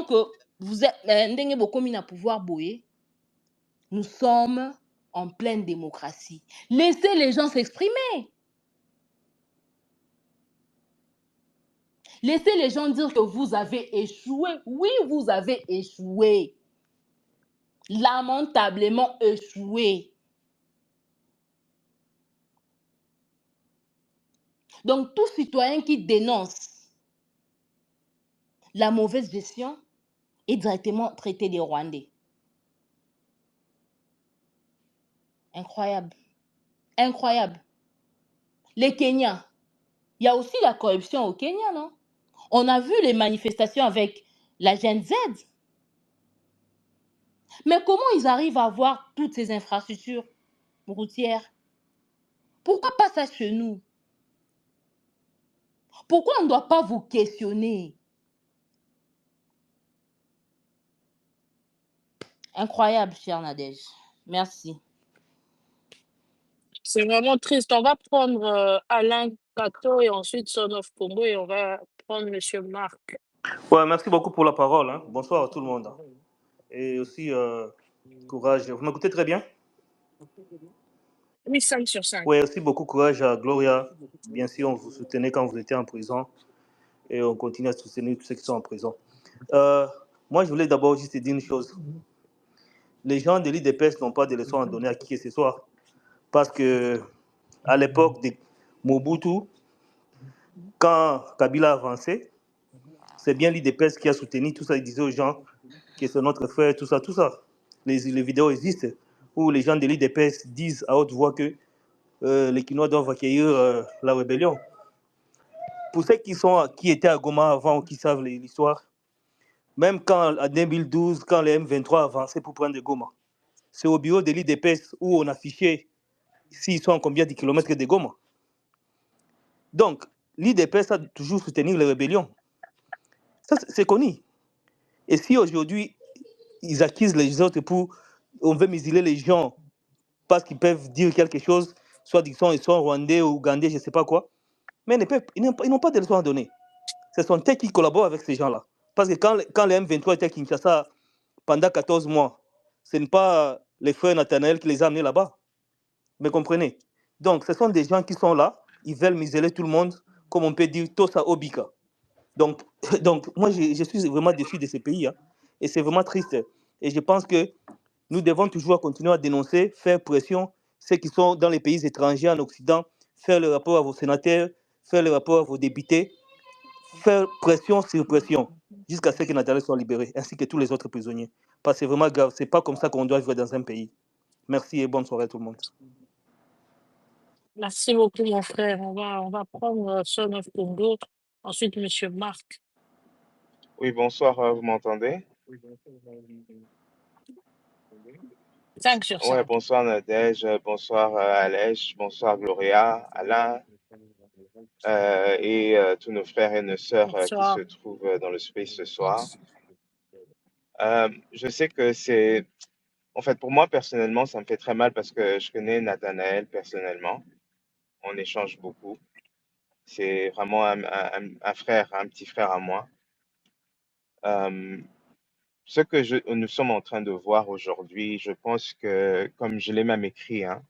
que vous êtes ndenge bokomi na pouvoir boye, nous sommes en pleine démocratie. Laissez les gens s'exprimer. Laissez les gens dire que vous avez échoué. Oui, vous avez échoué. Lamentablement échoué. Donc, tout citoyen qui dénonce la mauvaise gestion est directement traité des Rwandais. Incroyable. Incroyable. Les Kenyans. Il y a aussi la corruption au Kenya, non? On a vu les manifestations avec la Gen Z. Mais comment ils arrivent à avoir toutes ces infrastructures routières? Pourquoi pas ça chez nous? Pourquoi on ne doit pas vous questionner? Incroyable, cher Nadège. Merci. C'est vraiment triste. On va prendre Alain Kato et ensuite Son of Congo et on va prendre M. Marc. Ouais, merci beaucoup pour la parole. Hein. Bonsoir à tout le monde. Et aussi, courage. Vous m'écoutez très bien? Oui, 5 sur 5. Oui, aussi beaucoup courage à Gloria. Bien sûr, on vous soutenait quand vous étiez en prison et on continue à soutenir tous ceux qui sont en prison. Moi, je voulais d'abord juste dire une chose. Les gens de l'IDPS n'ont pas de leçons à donner à qui que ce soit. Parce que à l'époque de Mobutu, quand Kabila avançait, c'est bien l'IDPS qui a soutenu tout ça. Il disait aux gens que c'est notre frère, tout ça, tout ça. Les vidéos existent où les gens de l'IDPS disent à haute voix que les Kinois doivent accueillir la rébellion. Pour ceux qui étaient à Goma avant ou qui savent l'histoire, même quand en 2012, quand les M23 avançaient pour prendre Goma, c'est au bureau de l'IDPS où on affichait s'ils sont à combien de kilomètres de Goma. Donc, l'IDPS a toujours soutenu les rébellions. Ça, c'est connu. Et si aujourd'hui, ils accusent les autres on veut museler les gens parce qu'ils peuvent dire quelque chose, soit ils sont rwandais ou ougandais, je ne sais pas quoi, mais ils n'ont pas de leçons à donner. Ce sont eux qui collaborent avec ces gens-là. Parce que quand les M23 étaient à Kinshasa pendant 14 mois, ce n'est pas les frères Nathanaël qui les ont amenés là-bas. Vous comprenez? Donc, ce sont des gens qui sont là, ils veulent museler tout le monde, comme on peut dire, Tosa Obika. Donc, moi, je suis vraiment déçu de ce pays. Hein, et c'est vraiment triste. Et je pense que nous devons toujours continuer à dénoncer, faire pression, ceux qui sont dans les pays étrangers en Occident, faire le rapport à vos sénateurs, faire le rapport à vos députés, faire pression sur pression, jusqu'à ce que Nathalie soit libérée, ainsi que tous les autres prisonniers. Parce que c'est vraiment grave, c'est pas comme ça qu'on doit vivre dans un pays. Merci et bonne soirée à tout le monde. Merci beaucoup, mon frère. On va prendre Son of Congo, ensuite M. Marc. Oui, bonsoir, vous m'entendez? 5 sur 5. Ouais, bonsoir Nadège, bonsoir Alèche, bonsoir Gloria, Alain et tous nos frères et nos sœurs qui se trouvent dans le space ce soir. Je sais que c'est... En fait, pour moi, personnellement, ça me fait très mal parce que je connais Nathanaël personnellement. On échange beaucoup. C'est vraiment un frère, un petit frère à moi. Ce que nous sommes en train de voir aujourd'hui, je pense que, comme je l'ai même écrit, hein,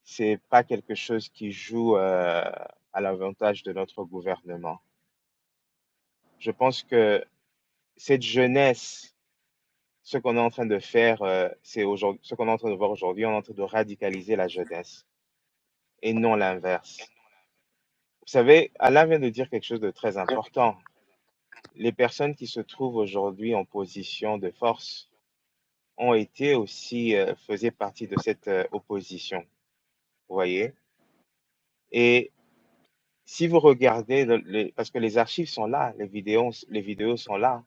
c'est pas quelque chose qui joue à l'avantage de notre gouvernement. Je pense que cette jeunesse, ce qu'on est en train de faire, c'est aujourd'hui, ce qu'on est en train de voir aujourd'hui, on est en train de radicaliser la jeunesse et non l'inverse. Vous savez, Alain vient de dire quelque chose de très important. Les personnes qui se trouvent aujourd'hui en position de force ont été aussi, faisaient partie de cette opposition. Vous voyez? Et si vous regardez, parce que les archives sont là, les vidéos sont là,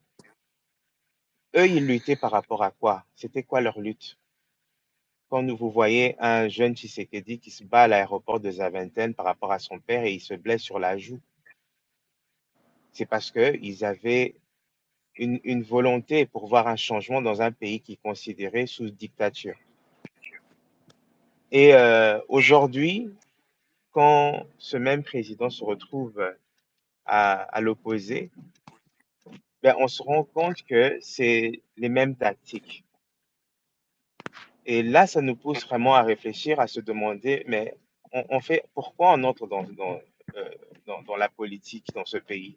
eux, ils luttaient par rapport à quoi? C'était quoi leur lutte? Quand vous voyez un jeune Tshisekedi qui se bat à l'aéroport de Zaventem par rapport à son père et il se blesse sur la joue, c'est parce qu'ils avaient une volonté pour voir un changement dans un pays qui est considéré sous dictature. Et aujourd'hui, quand ce même président se retrouve à l'opposé, ben, on se rend compte que c'est les mêmes tactiques. Et là, ça nous pousse vraiment à réfléchir, à se demander, mais on fait, pourquoi on entre dans la politique dans ce pays?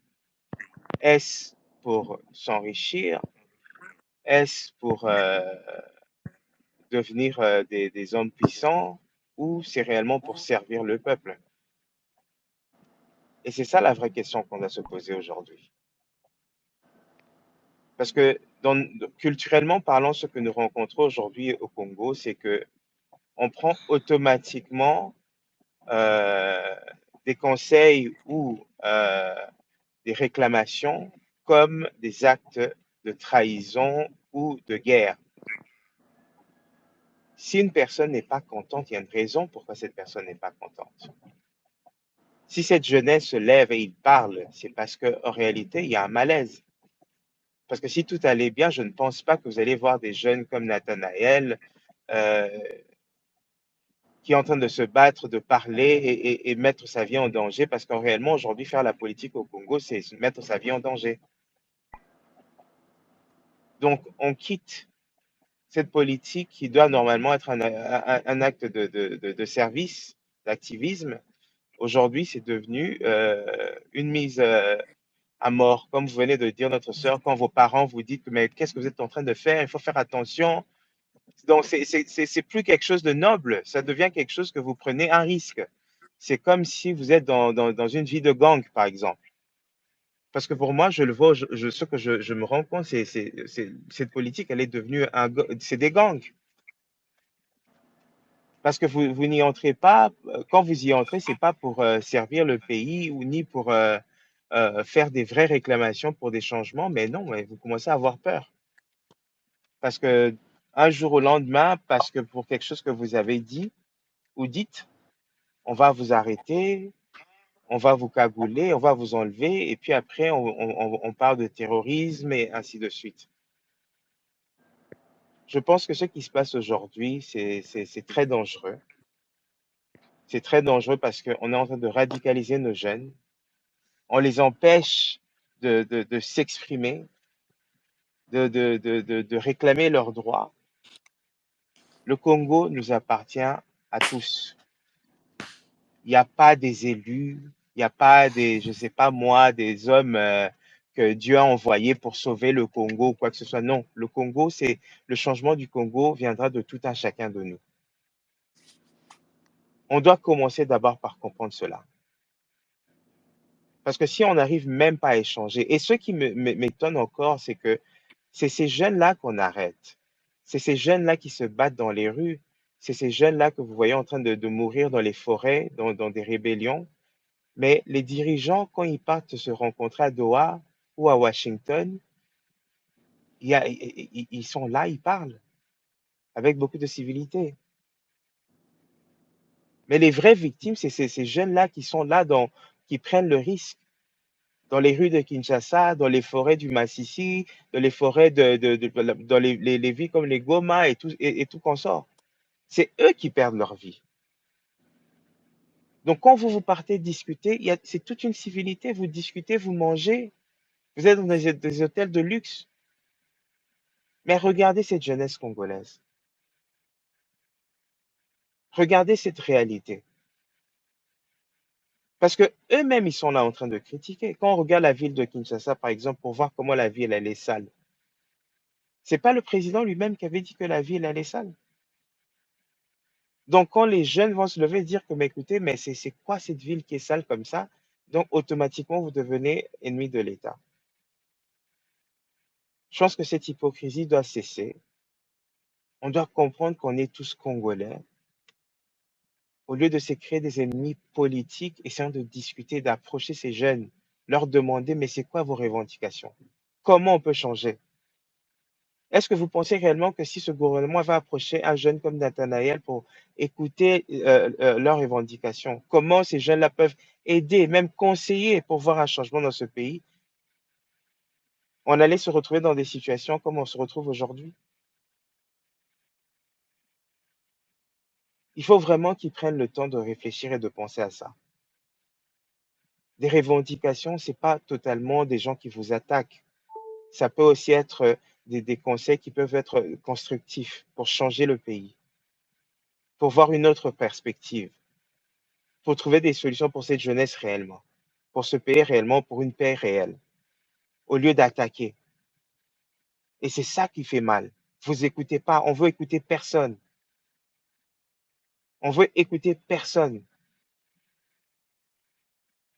Est-ce pour s'enrichir? Est-ce pour devenir des hommes puissants? Ou c'est réellement pour servir le peuple? Et c'est ça la vraie question qu'on doit se poser aujourd'hui. Parce que culturellement parlant, ce que nous rencontrons aujourd'hui au Congo, c'est que on prend automatiquement euh, des conseils ou des réclamations comme des actes de trahison ou de guerre. Si une personne n'est pas contente, il y a une raison pourquoi cette personne n'est pas contente. Si cette jeunesse se lève et il parle, c'est parce qu'en réalité, il y a un malaise. Parce que si tout allait bien, je ne pense pas que vous allez voir des jeunes comme Nathanaël euh, qui est en train de se battre, de parler et mettre sa vie en danger, parce qu'en réellement, aujourd'hui, faire la politique au Congo, c'est mettre sa vie en danger. Donc, on quitte cette politique qui doit normalement être un acte de service, d'activisme. Aujourd'hui, c'est devenu une mise à mort. Comme vous venez de dire, notre sœur, quand vos parents vous disent, mais qu'est-ce que vous êtes en train de faire? Il faut faire attention. Donc, c'est plus quelque chose de noble, ça devient quelque chose que vous prenez un risque. C'est comme si vous êtes dans une vie de gang, par exemple. Parce que pour moi, je le vois, ce que je me rends compte, cette politique, elle est devenue c'est des gangs. Parce que vous n'y entrez pas, quand vous y entrez, c'est pas pour servir le pays ou ni pour faire des vraies réclamations pour des changements, mais non, mais vous commencez à avoir peur. Parce que un jour au lendemain, parce que pour quelque chose que vous avez dit ou dites, on va vous arrêter, on va vous cagouler, on va vous enlever, et puis après, on parle de terrorisme et ainsi de suite. Je pense que ce qui se passe aujourd'hui, c'est très dangereux. C'est très dangereux parce qu'on est en train de radicaliser nos jeunes. On les empêche de s'exprimer, de réclamer leurs droits. Le Congo nous appartient à tous. Il n'y a pas des élus, il n'y a pas des, je sais pas moi, des hommes que Dieu a envoyés pour sauver le Congo ou quoi que ce soit. Non, le Congo, le changement du Congo viendra de tout un chacun de nous. On doit commencer d'abord par comprendre cela. Parce que si on n'arrive même pas à échanger, et ce qui m'étonne encore, c'est que c'est ces jeunes-là qu'on arrête. C'est ces jeunes-là qui se battent dans les rues. C'est ces jeunes-là que vous voyez en train de mourir dans les forêts, dans des rébellions. Mais les dirigeants, quand ils partent se rencontrer à Doha ou à Washington, ils sont là, ils parlent avec beaucoup de civilité. Mais les vraies victimes, c'est ces jeunes-là qui sont là, qui prennent le risque dans les rues de Kinshasa, dans les forêts du Massissi, dans les forêts dans les villes comme les Goma et tout consort. C'est eux qui perdent leur vie. Donc, quand vous partez discuter, c'est toute une civilité. Vous discutez, vous mangez. Vous êtes dans des hôtels de luxe. Mais regardez cette jeunesse congolaise. Regardez cette réalité. Parce que eux-mêmes, ils sont là en train de critiquer. Quand on regarde la ville de Kinshasa, par exemple, pour voir comment la ville elle est sale, c'est pas le président lui-même qui avait dit que la ville elle est sale. Donc, quand les jeunes vont se lever et dire que, mais écoutez, mais c'est quoi cette ville qui est sale comme ça? Donc, automatiquement, vous devenez ennemi de l'État. Je pense que cette hypocrisie doit cesser. On doit comprendre qu'on est tous Congolais. Au lieu de se créer des ennemis politiques, essayons de discuter, d'approcher ces jeunes, leur demander, mais c'est quoi vos revendications? Comment on peut changer? Est-ce que vous pensez réellement que si ce gouvernement va approcher un jeune comme Nathanaël pour écouter leurs revendications, comment ces jeunes-là peuvent aider, même conseiller pour voir un changement dans ce pays? On allait se retrouver dans des situations comme on se retrouve aujourd'hui. Il faut vraiment qu'ils prennent le temps de réfléchir et de penser à ça. Des revendications, ce n'est pas totalement des gens qui vous attaquent. Ça peut aussi être des conseils qui peuvent être constructifs pour changer le pays, pour voir une autre perspective, pour trouver des solutions pour cette jeunesse réellement, pour ce pays réellement, pour une paix réelle, au lieu d'attaquer. Et c'est ça qui fait mal. Vous écoutez pas, on veut écouter personne. On veut écouter personne.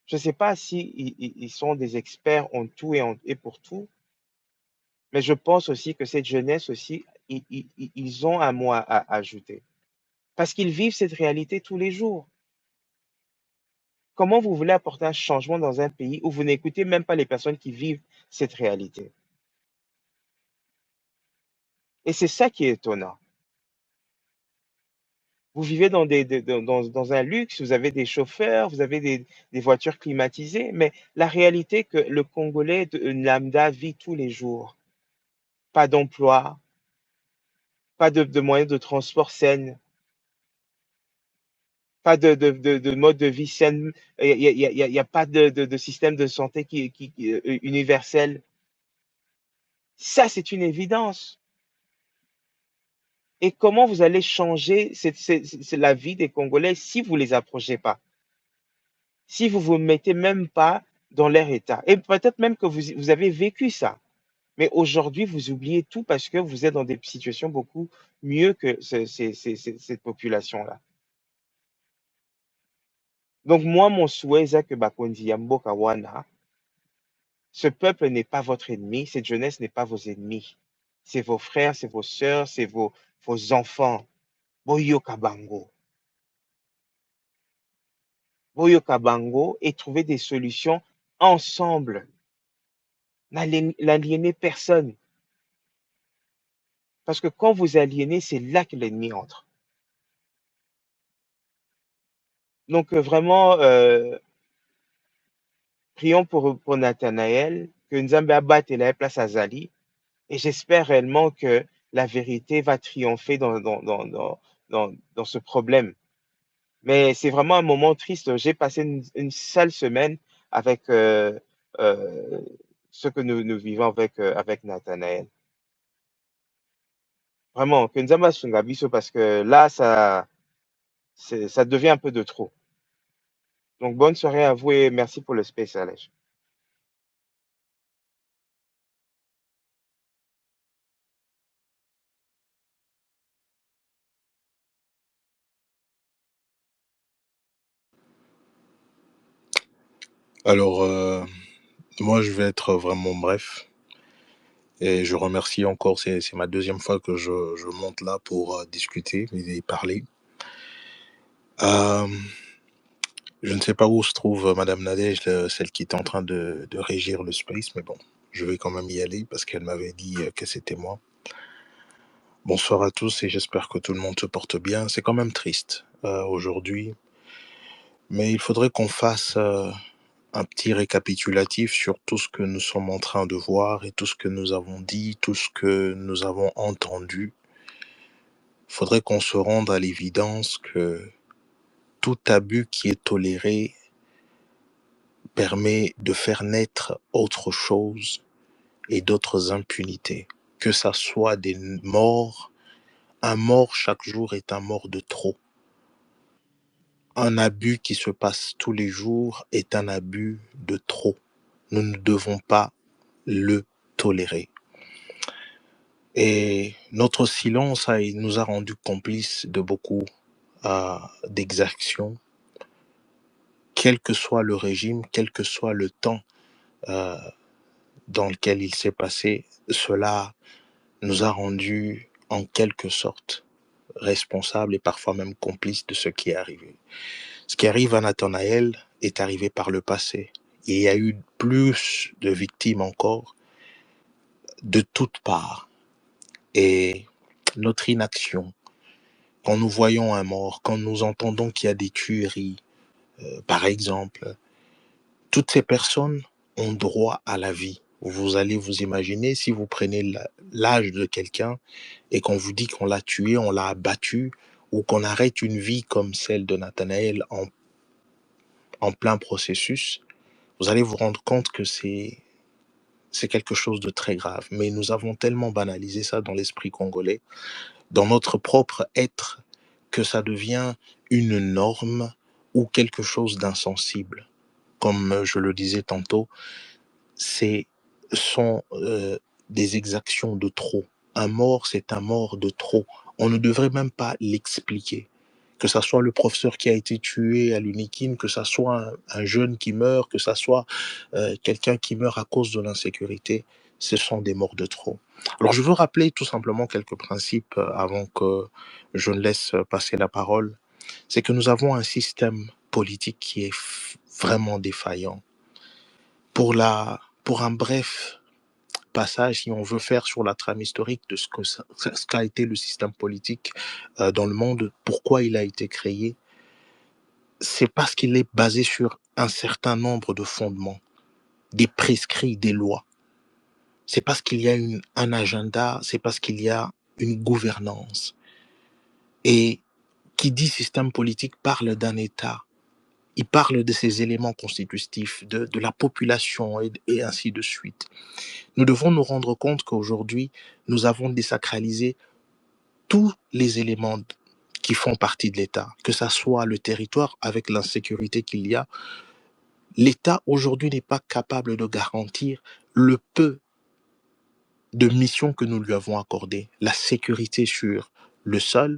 Je ne sais pas si ils sont des experts en tout et pour tout, mais je pense aussi que cette jeunesse aussi, ils ont un mot à ajouter. Parce qu'ils vivent cette réalité tous les jours. Comment vous voulez apporter un changement dans un pays où vous n'écoutez même pas les personnes qui vivent cette réalité? Et c'est ça qui est étonnant. Vous vivez dans un luxe, vous avez des chauffeurs, vous avez des voitures climatisées, mais la réalité que le Congolais lambda vit tous les jours, pas d'emploi, pas de moyens de transport sains, pas de mode de vie sain, il y a pas de système de santé qui universel. Ça, c'est une évidence. Et comment vous allez changer c'est la vie des Congolais si vous les approchez pas? Si vous vous mettez même pas dans leur état? Et peut-être même que vous avez vécu ça, mais aujourd'hui, vous oubliez tout parce que vous êtes dans des situations beaucoup mieux que cette population-là. Donc moi, mon souhait, c'est que Bakondi Yamboka Wana, ce peuple n'est pas votre ennemi, cette jeunesse n'est pas vos ennemis. C'est vos frères, c'est vos sœurs, c'est vos enfants. Boyoka Bango. Boyoka Bango et trouver des solutions ensemble. N'aliénez personne. Parce que quand vous aliénez, c'est là que l'ennemi entre. Donc vraiment, prions pour Nathanaël, que Nzambe abatte la place à Zali, et j'espère réellement que la vérité va triompher dans ce problème. Mais c'est vraiment un moment triste. J'ai passé une sale semaine avec ce que nous vivons avec Nathanaël. Vraiment, que Nzambe asunga biso parce que là, ça devient un peu de trop. Donc, bonne soirée à vous et merci pour le space, Alej. Alors, moi, je vais être vraiment bref. Et je remercie encore, c'est ma deuxième fois que je monte là pour discuter et parler. Je ne sais pas où se trouve Madame Nadège, celle qui est en train de régir le space, mais bon, je vais quand même y aller parce qu'elle m'avait dit que c'était moi. Bonsoir à tous et j'espère que tout le monde se porte bien. C'est quand même triste aujourd'hui, mais il faudrait qu'on fasse un petit récapitulatif sur tout ce que nous sommes en train de voir et tout ce que nous avons dit, tout ce que nous avons entendu. Il faudrait qu'on se rende à l'évidence que tout abus qui est toléré permet de faire naître autre chose et d'autres impunités. Que ça soit des morts, un mort chaque jour est un mort de trop. Un abus qui se passe tous les jours est un abus de trop. Nous ne devons pas le tolérer. Et notre silence nous a rendus complices de beaucoup d'exactions, quel que soit le régime, quel que soit le temps dans lequel il s'est passé. Cela nous a rendus en quelque sorte responsables et parfois même complices de ce qui est arrivé. Ce qui arrive à Nathanaël est arrivé par le passé. Et il y a eu plus de victimes encore de toutes parts. Et notre inaction, quand nous voyons un mort, quand nous entendons qu'il y a des tueries, par exemple, toutes ces personnes ont droit à la vie. Vous allez vous imaginer si vous prenez l'âge de quelqu'un et qu'on vous dit qu'on l'a tué, on l'a abattu, ou qu'on arrête une vie comme celle de Nathanaël en plein processus, vous allez vous rendre compte que c'est c'est quelque chose de très grave. Mais nous avons tellement banalisé ça dans l'esprit congolais, dans notre propre être, que ça devient une norme ou quelque chose d'insensible. Comme je le disais tantôt, sont des exactions de trop. Un mort, c'est un mort de trop. On ne devrait même pas l'expliquer. Que ça soit le professeur qui a été tué à l'Unikin, que ça soit un jeune qui meurt, que ça soit quelqu'un qui meurt à cause de l'insécurité, ce sont des morts de trop. Alors je veux rappeler tout simplement quelques principes avant que je ne laisse passer la parole. C'est que nous avons un système politique qui est vraiment défaillant. Pour un bref passage, si on veut faire sur la trame historique de ce qu'a été le système politique dans le monde, pourquoi il a été créé, c'est parce qu'il est basé sur un certain nombre de fondements, des prescrits, des lois. C'est parce qu'il y a un agenda, c'est parce qu'il y a une gouvernance. Et qui dit système politique parle d'un État. Il parle de ces éléments constitutifs, de la population et ainsi de suite. Nous devons nous rendre compte qu'aujourd'hui, nous avons désacralisé tous les éléments qui font partie de l'État, que ça soit le territoire avec l'insécurité qu'il y a. L'État aujourd'hui n'est pas capable de garantir le peu de missions que nous lui avons accordées. La sécurité sur le sol,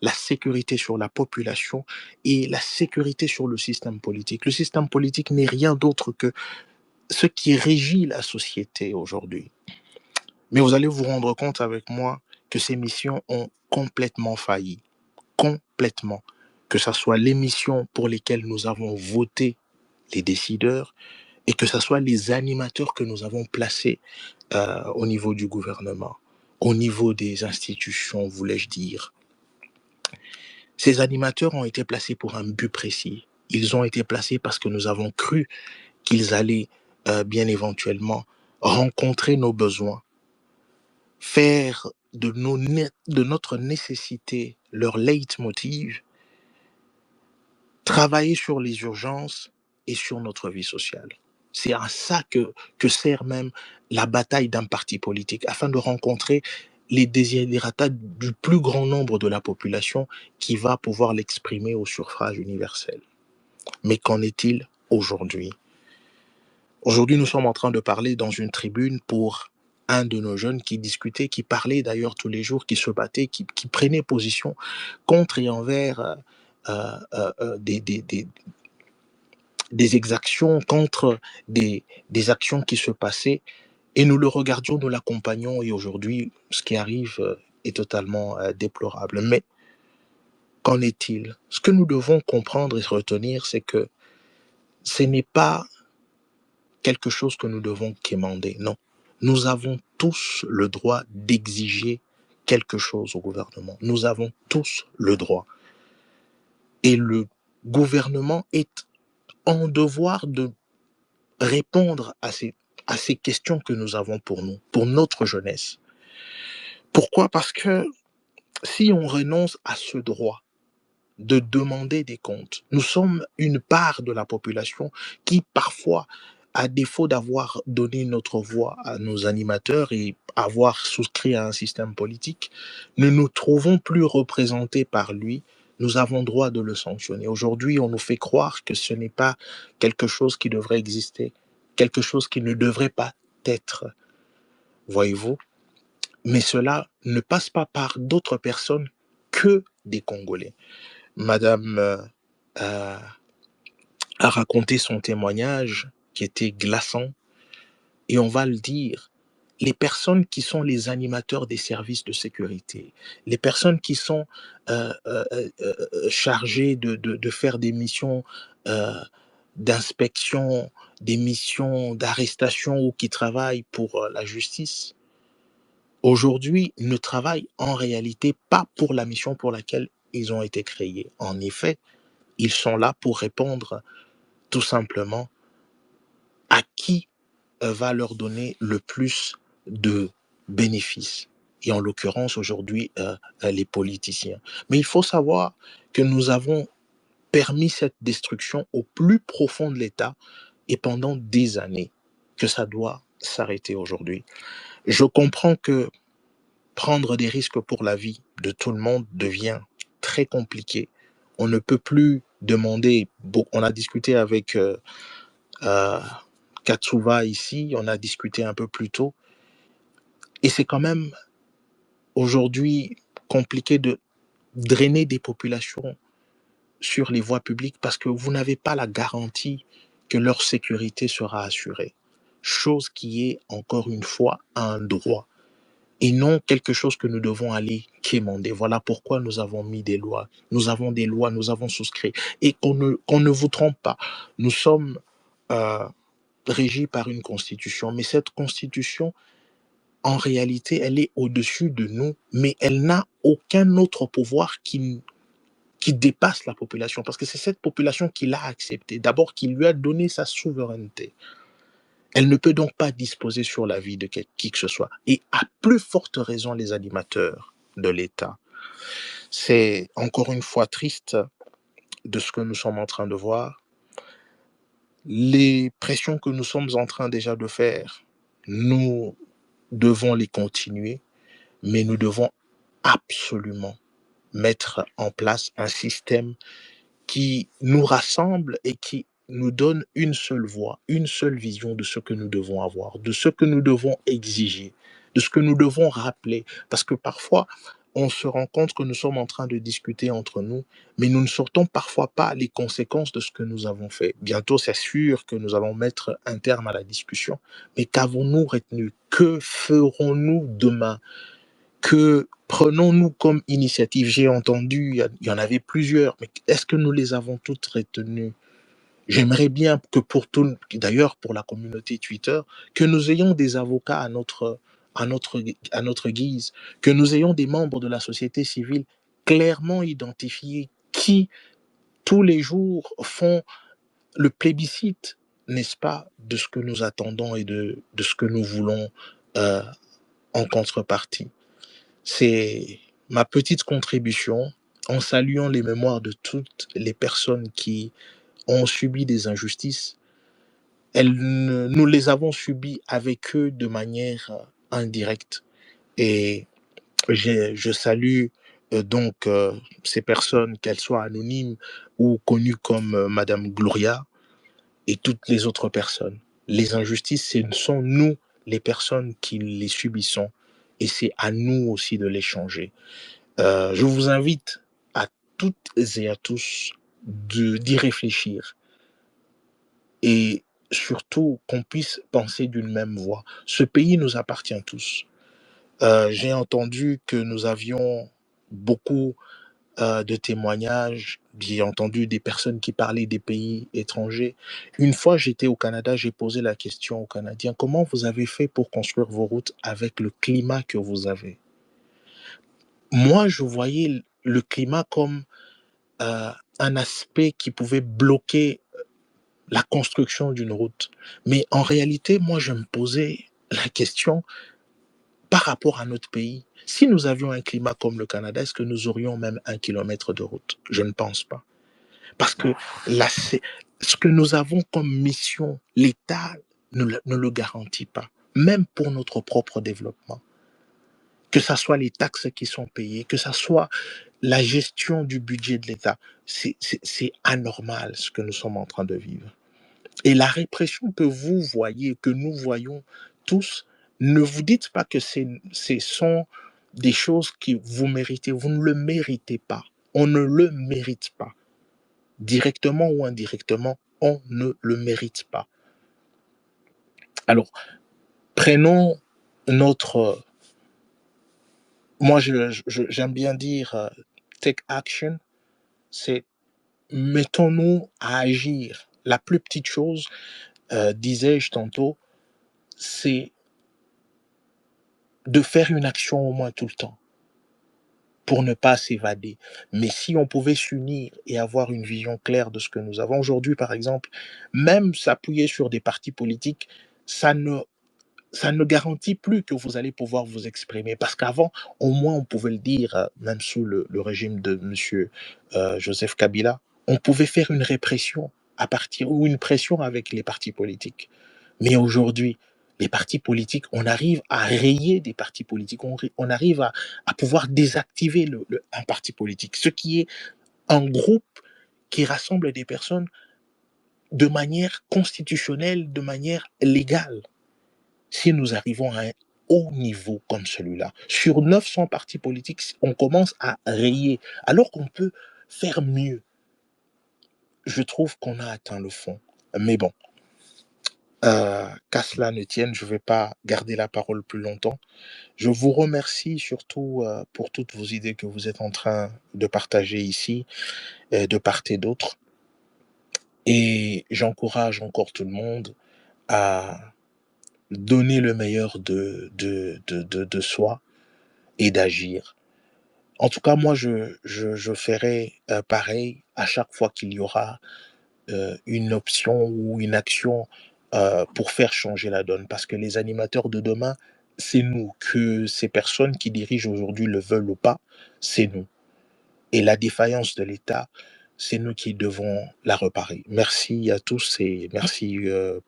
la sécurité sur la population et la sécurité sur le système politique. Le système politique n'est rien d'autre que ce qui régit la société aujourd'hui. Mais vous allez vous rendre compte avec moi que ces missions ont complètement failli. Complètement. Que ce soit les missions pour lesquelles nous avons voté les décideurs et que ce soit les animateurs que nous avons placés au niveau du gouvernement, au niveau des institutions, voulais-je dire. Ces animateurs ont été placés pour un but précis. Ils ont été placés parce que nous avons cru qu'ils allaient bien éventuellement rencontrer nos besoins, faire de notre nécessité leur leitmotiv, travailler sur les urgences et sur notre vie sociale. C'est à ça que sert même la bataille d'un parti politique, afin de rencontrer les desiderata du plus grand nombre de la population qui va pouvoir l'exprimer au suffrage universel. Mais qu'en est-il aujourd'hui ? Aujourd'hui, nous sommes en train de parler dans une tribune pour un de nos jeunes qui discutait, qui parlait d'ailleurs tous les jours, qui se battait, qui prenait position contre et envers des exactions, contre des actions qui se passaient. Et nous le regardions, nous l'accompagnions, et aujourd'hui, ce qui arrive est totalement déplorable. Mais qu'en est-il ? Ce que nous devons comprendre et retenir, c'est que ce n'est pas quelque chose que nous devons quémander, non. Nous avons tous le droit d'exiger quelque chose au gouvernement. Nous avons tous le droit. Et le gouvernement est en devoir de répondre à ces questions que nous avons pour nous, pour notre jeunesse. Pourquoi ? Parce que si on renonce à ce droit de demander des comptes, nous sommes une part de la population qui parfois, à défaut d'avoir donné notre voix à nos animateurs et avoir souscrit à un système politique, ne nous trouvons plus représentés par lui. Nous avons droit de le sanctionner. Aujourd'hui, on nous fait croire que ce n'est pas quelque chose qui devrait exister, quelque chose qui ne devrait pas être. Voyez-vous ? Mais cela ne passe pas par d'autres personnes que des Congolais. Madame a raconté son témoignage qui était glaçant, et on va le dire, les personnes qui sont les animateurs des services de sécurité, les personnes qui sont chargées de faire des missions d'inspection, des missions d'arrestation ou qui travaillent pour la justice, aujourd'hui ne travaillent en réalité pas pour la mission pour laquelle ils ont été créés. En effet, ils sont là pour répondre tout simplement à qui va leur donner le plus de bénéfices. Et en l'occurrence, aujourd'hui, les politiciens. Mais il faut savoir que nous avons permis cette destruction au plus profond de l'État et pendant des années, que ça doit s'arrêter aujourd'hui. Je comprends que prendre des risques pour la vie de tout le monde devient très compliqué. On ne peut plus demander, on a discuté avec Katsuva ici, on a discuté un peu plus tôt, et c'est quand même aujourd'hui compliqué de drainer des populations sur les voies publiques parce que vous n'avez pas la garantie que leur sécurité sera assurée. Chose qui est, encore une fois, un droit et non quelque chose que nous devons aller quémander. Voilà pourquoi nous avons mis des lois. Nous avons des lois, nous avons souscrit. Et qu'on ne vous trompe pas, nous sommes régis par une constitution, mais cette constitution, en réalité, elle est au-dessus de nous, mais elle n'a aucun autre pouvoir qui dépasse la population, parce que c'est cette population qui l'a accepté, d'abord qui lui a donné sa souveraineté. Elle ne peut donc pas disposer sur la vie de qui que ce soit. Et à plus forte raison, les animateurs de l'État. C'est encore une fois triste de ce que nous sommes en train de voir. Les pressions que nous sommes en train déjà de faire, nous devons les continuer, mais nous devons absolument mettre en place un système qui nous rassemble et qui nous donne une seule voix, une seule vision de ce que nous devons avoir, de ce que nous devons exiger, de ce que nous devons rappeler. Parce que parfois, on se rend compte que nous sommes en train de discuter entre nous, mais nous ne sortons parfois pas les conséquences de ce que nous avons fait. Bientôt, c'est sûr que nous allons mettre un terme à la discussion, mais qu'avons-nous retenu? Que ferons-nous demain? Que prenons-nous comme initiative? J'ai entendu, il y en avait plusieurs, mais est-ce que nous les avons toutes retenues? J'aimerais bien que d'ailleurs pour la communauté Twitter, que nous ayons des avocats à notre guise, que nous ayons des membres de la société civile clairement identifiés qui, tous les jours, font le plébiscite, n'est-ce pas, de ce que nous attendons et de ce que nous voulons en contrepartie. C'est ma petite contribution en saluant les mémoires de toutes les personnes qui ont subi des injustices. Nous les avons subies avec eux de manière indirecte. Et je salue donc ces personnes, qu'elles soient anonymes ou connues comme Madame Gloria et toutes les autres personnes. Les injustices, ce sont nous, les personnes qui les subissons. Et c'est à nous aussi de les changer. Je vous invite à toutes et à tous d'y réfléchir et surtout qu'on puisse penser d'une même voix. Ce pays nous appartient tous. J'ai entendu que nous avions beaucoup de témoignages, j'ai entendu des personnes qui parlaient des pays étrangers. Une fois, j'étais au Canada, j'ai posé la question aux Canadiens, comment vous avez fait pour construire vos routes avec le climat que vous avez? Moi, je voyais le climat comme un aspect qui pouvait bloquer la construction d'une route. Mais en réalité, moi, je me posais la question par rapport à notre pays. Si nous avions un climat comme le Canada, est-ce que nous aurions même 1 kilomètre de route? Je ne pense pas. Parce que ce que nous avons comme mission, l'État ne le garantit pas, même pour notre propre développement. Que ce soit les taxes qui sont payées, que ce soit la gestion du budget de l'État, c'est anormal ce que nous sommes en train de vivre. Et la répression que vous voyez, que nous voyons tous, ne vous dites pas que ce sont des choses que vous méritez. Vous ne le méritez pas. On ne le mérite pas. Directement ou indirectement, on ne le mérite pas. Alors, prenons notre... Moi, j'aime bien dire take action, c'est mettons-nous à agir. La plus petite chose, disais-je tantôt, c'est de faire une action au moins tout le temps pour ne pas s'évader. Mais si on pouvait s'unir et avoir une vision claire de ce que nous avons aujourd'hui, par exemple, même s'appuyer sur des partis politiques, ça ne garantit plus que vous allez pouvoir vous exprimer. Parce qu'avant, au moins, on pouvait le dire, même sous le régime de M. Joseph Kabila, on pouvait faire une répression ou une pression avec les partis politiques. Mais aujourd'hui, Les partis politiques, on arrive à rayer des partis politiques, on arrive à pouvoir désactiver un parti politique, ce qui est un groupe qui rassemble des personnes de manière constitutionnelle, de manière légale. Si nous arrivons à un haut niveau comme celui-là, sur 900 partis politiques, on commence à rayer, alors qu'on peut faire mieux. Je trouve qu'on a atteint le fond. Mais bon, qu'à cela ne tienne, je ne vais pas garder la parole plus longtemps. Je vous remercie surtout pour toutes vos idées que vous êtes en train de partager ici, de part et d'autre. Et j'encourage encore tout le monde à donner le meilleur de soi et d'agir. En tout cas, moi, je ferai pareil à chaque fois qu'il y aura une option ou une action pour faire changer la donne. Parce que les animateurs de demain, c'est nous. Que ces personnes qui dirigent aujourd'hui le veulent ou pas, c'est nous. Et la défaillance de l'État, c'est nous qui devons la réparer. Merci à tous et merci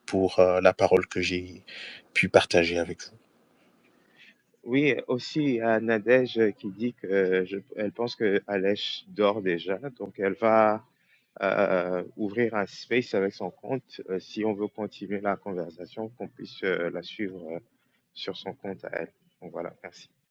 pour la parole que j'ai pu partager avec vous. Oui, aussi, il y a Nadège qui dit que elle pense que Alèche dort déjà, donc elle va ouvrir un space avec son compte si on veut continuer la conversation, qu'on puisse la suivre sur son compte à elle. Donc voilà, merci.